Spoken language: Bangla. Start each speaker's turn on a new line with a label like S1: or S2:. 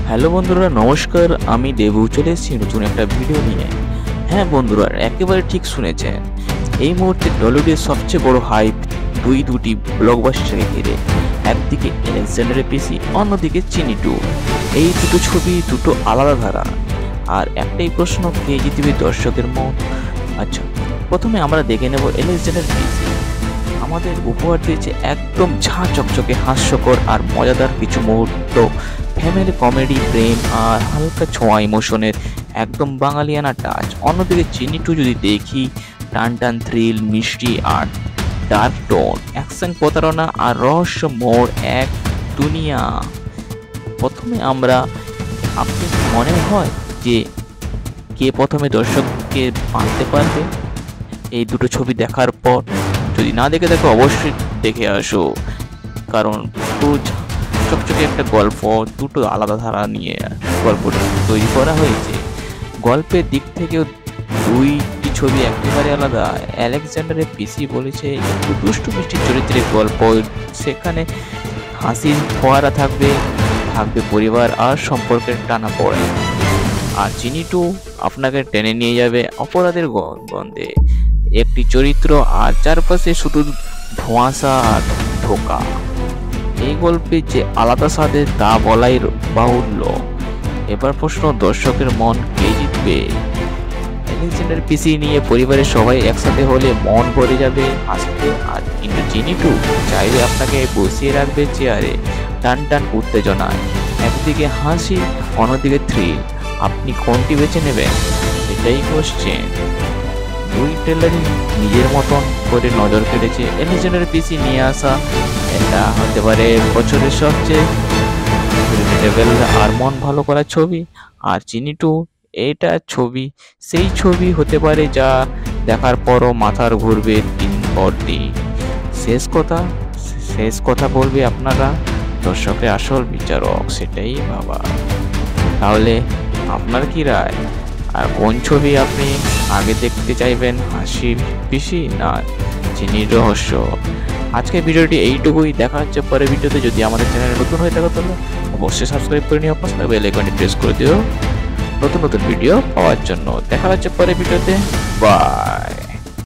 S1: হ্যালো বন্ধুরা, নমস্কার। আমি দেবু চলে এসেছি নতুন একটা ভিডিও নিয়ে। হ্যাঁ বন্ধুরা, একেবারে ঠিক শুনেছেন। এই মুহূর্তে টলিউডের সবচেয়ে বড় হাইপ দুটি ব্লকবাস্টারকে ঘিরে। একদিকে আলেকজান্ডার পিসি, অন্যদিকে চিনি টু। এই দুটো ছবি দুটো আলাদা ধারা। আর একটাই প্রশ্ন, কে জিতবে দর্শকের মন? আচ্ছা, প্রথমে আমরা দেখে নেব আলেকজান্ডার পিসি। আমাদের উপহার দিয়েছে একদম ঝাঁ চকচকে হাস্যকর আর মজাদার কিছু মুহূর্ত, ফ্যামিলি কমেডি, প্রেম আর হালকা ছোঁয়া ইমোশনের একদম বাঙালিয়ানা টাচ। অন্যদিকে চিনি টু যদি দেখি, টান টান থ্রিল, মিষ্টি আর ডার্ক টোন, অ্যাকশন, প্রতারণা আর রহস্য মোড়, এক দুনিয়া। প্রথমে আমরা, আপনি মনে হয় যে কে প্রথমে দর্শককে মানতে পারবে এই দুটো ছবি দেখার পর? যদি না দেখে থাকো অবশ্যই দেখে আসো, কারণ পুরো চকচকে একটা গল্প, দুটো আলাদা ধারা নিয়ে গল্পটা তৈরি করা হয়েছে। গল্পের দিক থেকেও দুইটি ছবি একেবারে আলাদা। আলেকজান্ডারের পিসি বলেছে একটু দুষ্টু মিষ্টি চরিত্রের গল্প, সেখানে হাসির ফোয়ারা থাকবে, পরিবার আর সম্পর্কের টানা পড়ে। আর চিনি টু আপনাকে টেনে নিয়ে যাবে অপরাধের গন্ধে, একটি চরিত্র আর চারপাশে শুধু ধোঁয়াশা আর ধোঁকা। এই গল্পে যে আলাদা স্বাদের তা বলাই বাহুল্য। এবার প্রশ্ন, দর্শকের মন কে জিতবে? আলেকজান্ডার পিসি নিয়ে পরিবারের সবাই একসাথে হলে মন ভরে যাবে হাসিতে। আর কিন্তু চিনি টু চাইলে আপনাকে বসিয়ে রাখবে চেয়ারে, টান টান উত্তেজনায়। একদিকে হাসি, অন্যদিকে থ্রিল। আপনি কোনটি বেছে নেবেন? এটাই কোশ্চেন। দুই ট্রেলারই নিজের মতন করে নজর কেটেছে। আলেকজান্ডার পিসি নিয়ে আসা এটা হতে পারে বছরের সবচেয়ে রিলেটেবল আর মন ভালো করা ছবি। আর চিনি টু, এটা ছবি, সেই ছবি হতে পারে যা দেখার পরও মাথার ঘুরবে দিন পর দিন। শেষ কথা বলবে আপনারা, দর্শকের আসল বিচারক, সেটাই ভাবা। তাহলে আপনার কি রায়? আর কোন ছবি আপনি আগে দেখতে চাইবেন, হাসি পিসি না চিনির রহস্য? আজকের ভিডিওটি এইটুকুই। দেখা হচ্ছে পরের ভিডিওতে। যদি আমাদের চ্যানেলে নতুন হয়ে থাকো তাহলে অবশ্যই সাবস্ক্রাইব করে নিও, পাশে বেল আইকনটি প্রেস করে দিও নতুন নতুন ভিডিও পাওয়ার জন্য। দেখা হচ্ছে পরের ভিডিওতে। বাই।